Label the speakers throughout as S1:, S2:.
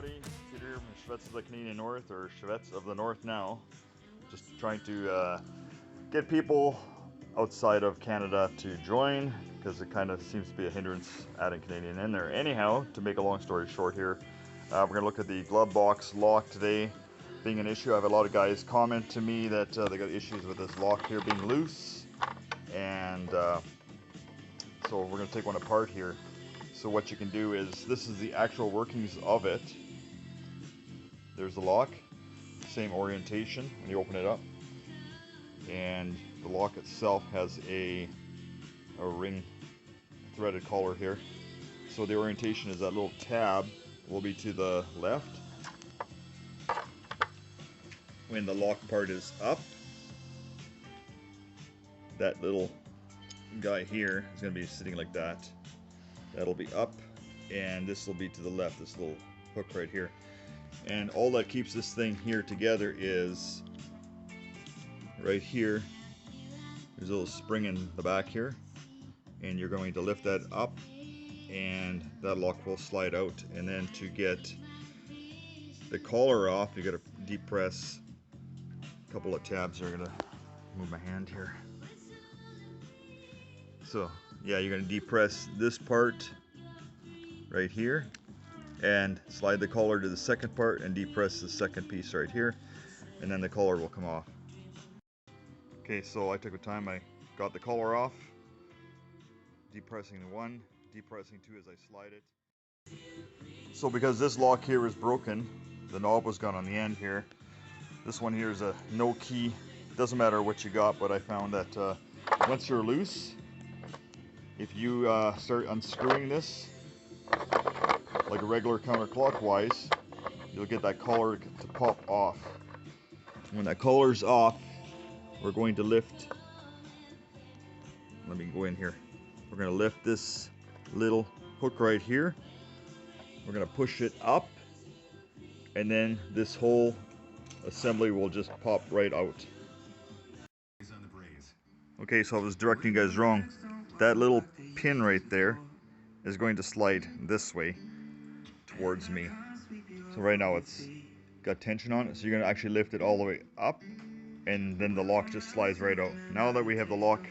S1: everybody. Peter here from Chevettes of the Canadian North, or Chevettes of the North now. Just trying to get people outside of Canada to join, because it kind of seems to be a hindrance adding Canadian in there. Anyhow, to make a long story short here, we're going to look at the glove box lock today being an issue. I have a lot of guys comment to me that they got issues with this lock here being loose, and so we're going to take one apart here. So what you can do is, this is the actual workings of it. There's the lock, same orientation when you open it up, and the lock itself has a ring threaded collar here. So the orientation is that little tab will be to the left when the lock part is up. That little guy here is going to be sitting like that. That'll be up, and this will be to the left, this little hook right here. And all that keeps this thing here together is right here. There's a little spring in the back here, and you're going to lift that up, and that lock will slide out. And then to get the collar off, you got to deep press a couple of tabs. I'm gonna move my hand here. So yeah, you're going to depress this part right here and slide the collar to the second part and depress the second piece right here, and then the collar will come off. Okay, so I took the time, I got the collar off, depressing one, depressing two as I slide it. So because this lock here is broken, the knob was gone on the end here. This one here is a no key. Doesn't matter what you got, but I found that once you're loose, if you start unscrewing this like a regular counterclockwise, you'll get that collar to pop off. When that collar's off, we're going to lift, let me go in here, we're going to lift this little hook right here, we're going to push it up, and then this whole assembly will just pop right out. Okay, so I was directing you guys wrong. That little pin right there is going to slide this way towards me. So right now it's got tension on it, so you're going to actually lift it all the way up, and then the lock just slides right out. Now that we have the lock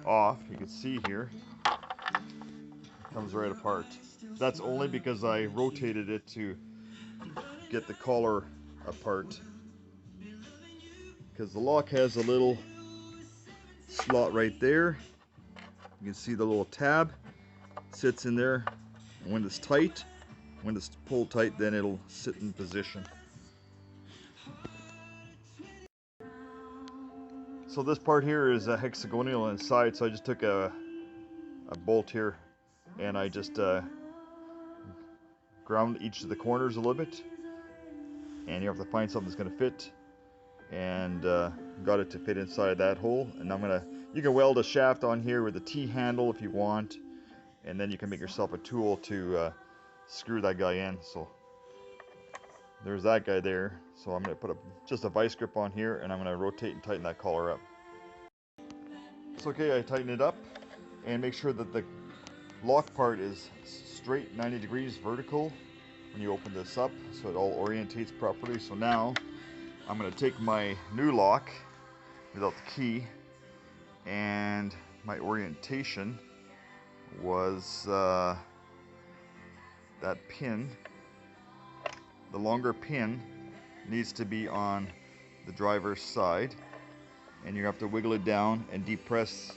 S1: off, you can see here, it comes right apart. That's only because I rotated it to get the collar apart, because the lock has a little slot right there. You can see the little tab sits in there, and when it's tight, when it's pulled tight, then it'll sit in position. So this part here is a hexagonal inside, so I just took a bolt here and I just ground each of the corners a little bit, and you have to find something that's going to fit, and got it to fit inside that hole. And you can weld a shaft on here with a T-handle if you want, and then you can make yourself a tool to screw that guy in. So there's that guy there. So I'm going to put just a vice grip on here, and I'm going to rotate and tighten that collar up. So okay, I tighten it up, and make sure that the lock part is straight 90 degrees vertical when you open this up, so it all orientates properly. So now I'm going to take my new lock without the key, and my orientation was that pin. The longer pin needs to be on the driver's side, and you have to wiggle it down and depress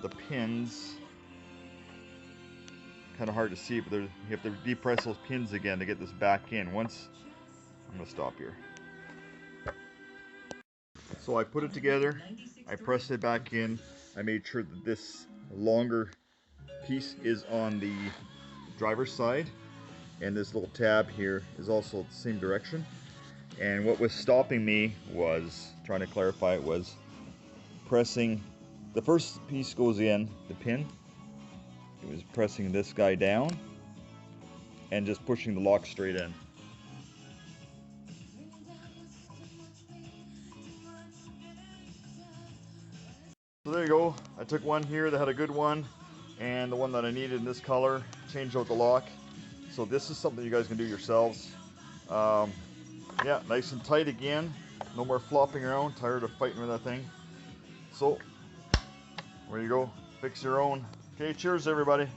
S1: the pins. Kind of hard to see, but you have to depress those pins again to get this back in. I'm going to stop here. So I put it together, I pressed it back in, I made sure that this longer piece is on the driver's side, and this little tab here is also the same direction. And what was stopping me was, trying to clarify it, was pressing, the first piece goes in, the pin, it was pressing this guy down and just pushing the lock straight in. So there you go. I took one here that had a good one, and the one that I needed in this color, changed out the lock. So this is something you guys can do yourselves. Yeah, nice and tight again. No more flopping around. Tired of fighting with that thing. So, there you go. Fix your own. Okay, cheers everybody.